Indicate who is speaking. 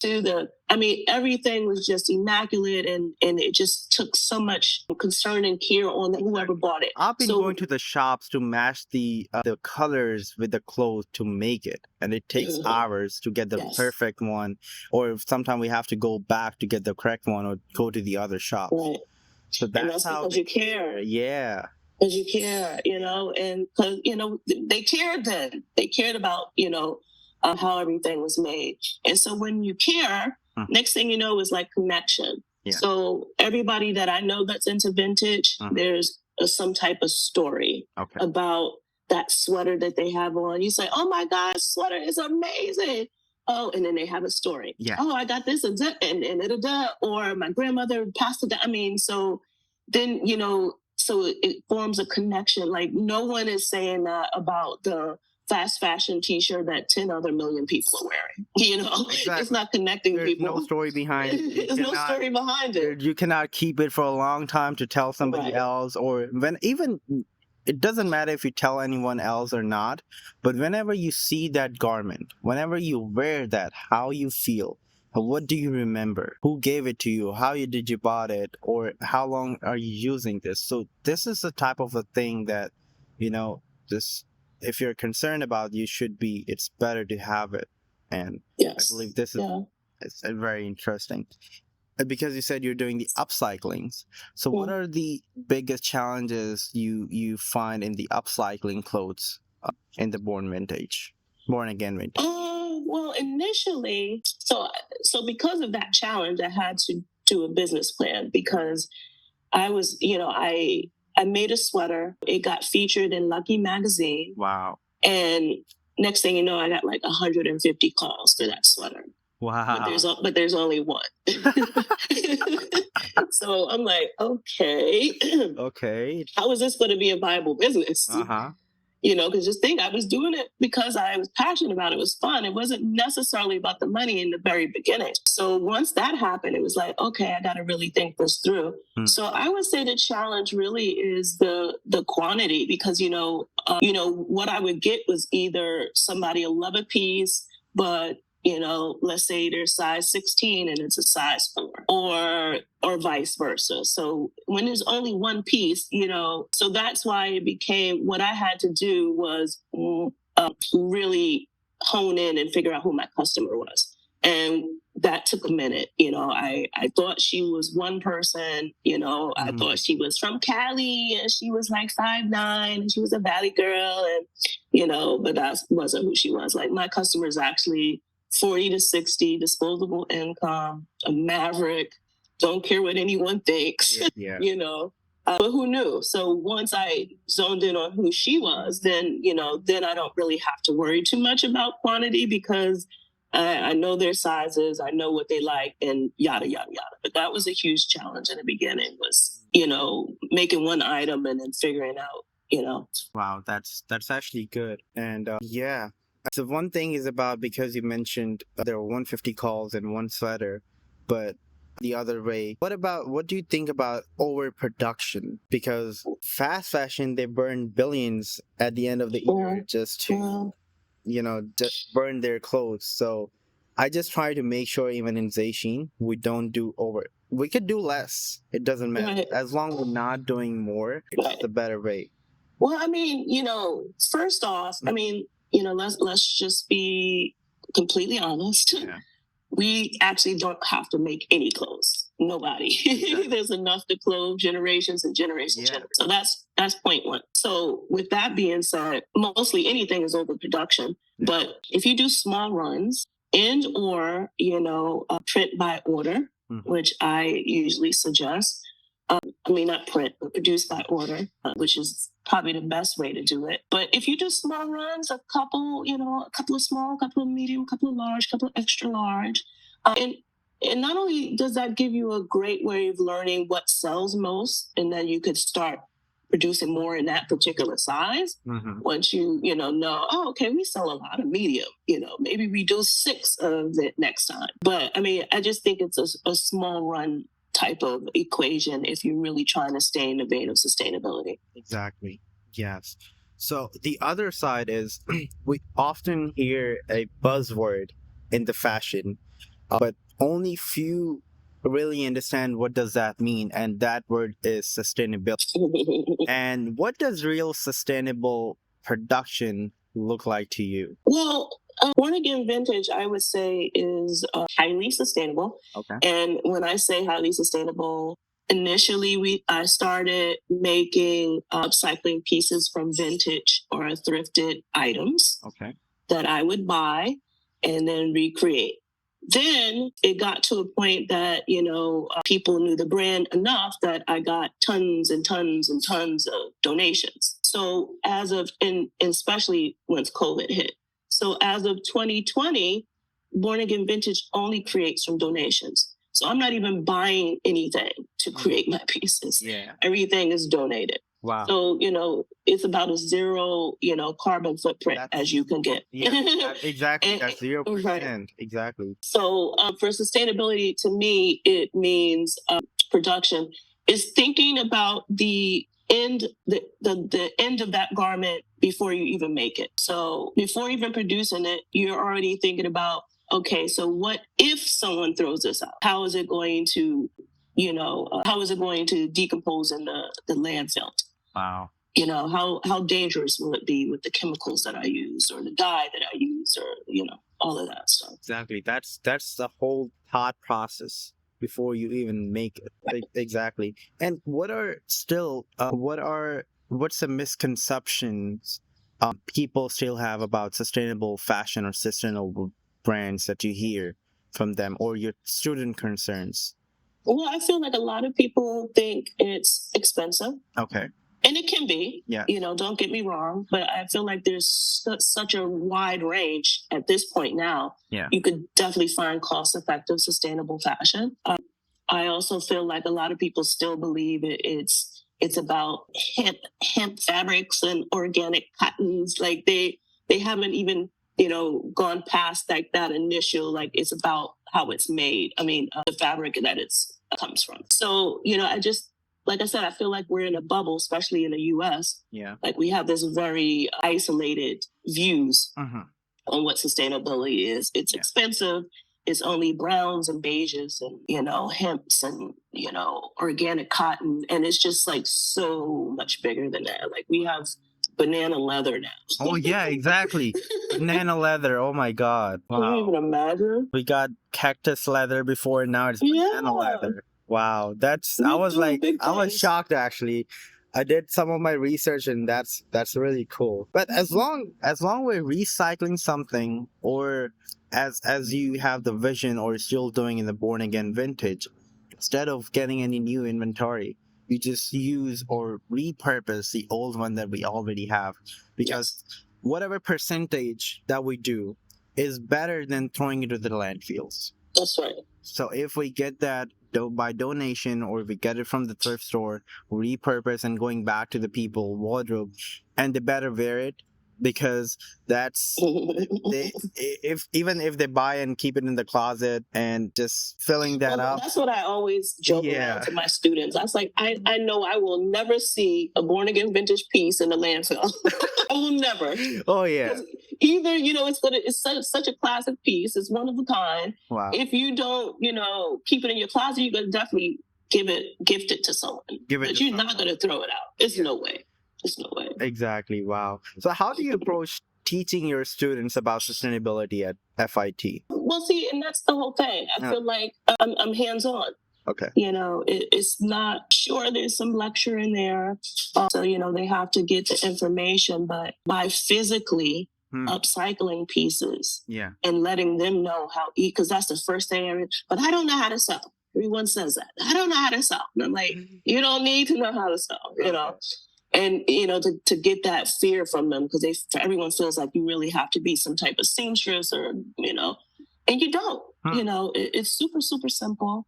Speaker 1: to I mean, everything was just immaculate, and it just took so much concern and care on whoever bought it.
Speaker 2: I've been
Speaker 1: So
Speaker 2: going to the shops to match the colors with the clothes to make it, and it takes hours to get the
Speaker 1: yes,
Speaker 2: perfect one, or sometimes we have to go back to get the correct one, or go to the other shop.
Speaker 1: right.
Speaker 2: So
Speaker 1: And
Speaker 2: that's
Speaker 1: that's
Speaker 2: how
Speaker 1: because
Speaker 2: they
Speaker 1: you care.
Speaker 2: Yeah,
Speaker 1: Because you care, and because they cared then. They cared about how everything was made, and so when you care, next thing you know is like connection.
Speaker 2: Yeah.
Speaker 1: So everybody that I know that's into vintage, there's some type of story about that sweater that they have on. You say, "Oh my God, sweater is amazing." Oh, and then they have a story.
Speaker 2: Yeah.
Speaker 1: Oh, I got this and or my grandmother passed it down. I mean, so then so it forms a connection. Like no one is saying that about the fast fashion T-shirt that 10 other million people are wearing.
Speaker 2: Exactly.
Speaker 1: It's not connecting
Speaker 2: There's
Speaker 1: people.
Speaker 2: no story behind it.
Speaker 1: There's no story behind it.
Speaker 2: You cannot keep it for a long time to tell somebody
Speaker 1: Right.
Speaker 2: else, or it doesn't matter if you tell anyone else or not, but whenever you see that garment, whenever you wear that, how you feel, what do you remember, who gave it to you, did you bought it, or how long are you using this? So this is the type of a thing that, this, if you're concerned about, it's better to have it. And
Speaker 1: Yes.
Speaker 2: I believe this is it's very interesting. Because you said you're doing the upcyclings. So what are the biggest challenges you find in the upcycling clothes in the born again vintage?
Speaker 1: Well, initially, so because of that challenge, I had to do a business plan because I was, I made a sweater. It got featured in Lucky magazine.
Speaker 2: Wow.
Speaker 1: And next thing you know, I got like 150 calls for that sweater.
Speaker 2: Wow.
Speaker 1: But there's only one. So I'm like, okay.
Speaker 2: Okay.
Speaker 1: How is this going to be a viable business? Because just think, I was doing it because I was passionate about it. It was fun. It wasn't necessarily about the money in the very beginning. So once that happened, it was like, okay, I got to really think this through. So I would say the challenge really is the quantity, because what I would get was either somebody will love a piece, but let's say they're size 16 and it's a size 4, or vice versa. So when there's only one piece, so that's why it became, what I had to do was really hone in and figure out who my customer was. And that took a minute. I thought she was one person, I thought she was from Cali and she was like 5'9" and she was a Valley girl, and, but that wasn't who she was. Like my customer is actually 40 to 60, disposable income, a maverick, don't care what anyone thinks, but who knew? So once I zoned in on who she was, then I don't really have to worry too much about quantity, because I know their sizes, I know what they like, and yada, yada, yada. But that was a huge challenge in the beginning, was, making one item and then figuring out,
Speaker 2: Wow, that's actually good. And so one thing is about, because you mentioned there were 150 calls and one sweater, but the other way, what do you think about overproduction? Because fast fashion, they burn billions at the end of the year just to, just burn their clothes. So I just try to make sure, even in Zeixin, we don't do over. We could do less. It doesn't matter.
Speaker 1: Right.
Speaker 2: As long as we're not doing more, it's the better way.
Speaker 1: Well, I mean, first off, I mean, let's just be completely honest.
Speaker 2: Yeah.
Speaker 1: We actually don't have to make any clothes. Nobody. Exactly. There's enough to clothe generations and generations. Yeah. So that's point one. So with that being said, mostly anything is overproduction. Yeah. But if you do small runs or print by order, which I usually suggest. Not print, but produce by order, which is probably the best way to do it. But if you do small runs, a couple of small, a couple of medium, a couple of large, a couple of extra large, and not only does that give you a great way of learning what sells most, and then you could start producing more in that particular size. Once you know, okay, we sell a lot of medium, maybe we do 6 of it next time. But I mean, I just think it's a small run type of equation if you're really trying to stay in the vein of sustainability.
Speaker 2: Exactly. Yes. So the other side is we often hear a buzzword in the fashion, but only few really understand what does that mean, and that word is sustainability. And what does real sustainable production look like to you?
Speaker 1: Well, Born Again Vintage, I would say, is highly sustainable.
Speaker 2: Okay.
Speaker 1: And when I say highly sustainable, initially I started making upcycling pieces from vintage or thrifted items
Speaker 2: Okay.
Speaker 1: that I would buy and then recreate. Then it got to a point that, people knew the brand enough that I got tons and tons and tons of donations. So and especially once COVID hit. So as of 2020, Born Again Vintage only creates from donations. So I'm not even buying anything to create my pieces.
Speaker 2: Yeah.
Speaker 1: Everything is donated.
Speaker 2: Wow.
Speaker 1: So, it's about as zero, carbon footprint as you can get.
Speaker 2: Yeah, exactly.
Speaker 1: And-
Speaker 2: That's 0%.
Speaker 1: right.
Speaker 2: Exactly.
Speaker 1: So for sustainability, to me, it means production is thinking about the end, the end of that garment before you even make it. So before even producing it, you're already thinking about, okay, so what if someone throws this out? How is it going to, how is it going to decompose in the landfill?
Speaker 2: Wow.
Speaker 1: How dangerous will it be with the chemicals that I use or the dye that I use or, all of that stuff.
Speaker 2: Exactly. That's the whole thought process before you even make it. Exactly. And what's the misconceptions people still have about sustainable fashion or sustainable brands that you hear from them, or your student concerns?
Speaker 1: Well, I feel like a lot of people think it's expensive.
Speaker 2: Okay.
Speaker 1: And it can be,
Speaker 2: yeah.
Speaker 1: Don't get me wrong, but I feel like there's such a wide range at this point now.
Speaker 2: Yeah.
Speaker 1: You could definitely find cost-effective, sustainable fashion. I also feel like a lot of people still believe it's about hemp fabrics and organic cottons. Like they haven't even, gone past like that initial, like it's about how it's made. I mean, the fabric that it's comes from. So, like I said, I feel like we're in a bubble, especially in the U.S.
Speaker 2: Yeah.
Speaker 1: Like we have this very isolated views on what sustainability is. It's expensive. It's only browns and beiges and, hemps and, organic cotton. And it's just like so much bigger than that. Like we have banana leather now.
Speaker 2: Oh, yeah, exactly. Banana leather. Oh, my God. Wow.
Speaker 1: Can you even imagine?
Speaker 2: We got cactus leather before, and now it's banana leather. Wow, I was shocked actually. I did some of my research, and that's really cool. But as long we're recycling something, or as you have the vision or still doing in the Born Again Vintage, instead of getting any new inventory, you just use or repurpose the old one that we already have, because whatever percentage that we do is better than throwing it to the landfills.
Speaker 1: That's right.
Speaker 2: So if we get that by donation, or if we get it from the thrift store, repurpose and going back to the people wardrobe, and they better wear it, because that's even if they buy and keep it in the closet and just filling that up.
Speaker 1: That's what I always joke around to my students. I was like, I know I will never see a Born Again Vintage piece in the landfill. I will never.
Speaker 2: Oh yeah.
Speaker 1: Either it's such a classic piece. It's one of a kind.
Speaker 2: Wow.
Speaker 1: If you don't keep it in your closet, you're gonna definitely gift it to someone. But you're not gonna throw it out. It's no way. There's no way.
Speaker 2: Exactly. Wow. So how do you approach teaching your students about sustainability at FIT?
Speaker 1: Well, see, and that's the whole thing. I feel like I'm hands-on.
Speaker 2: Okay.
Speaker 1: It's not sure there's some lecture in there. So, they have to get the information, but by physically upcycling pieces and letting them know how, because that's the first thing. But I don't know how to sew. Everyone says that. I don't know how to sew. And I'm like, you don't need to know how to sew, And, to get that fear from them, because everyone feels like you really have to be some type of seamstress or, and you don't. It's super, super simple.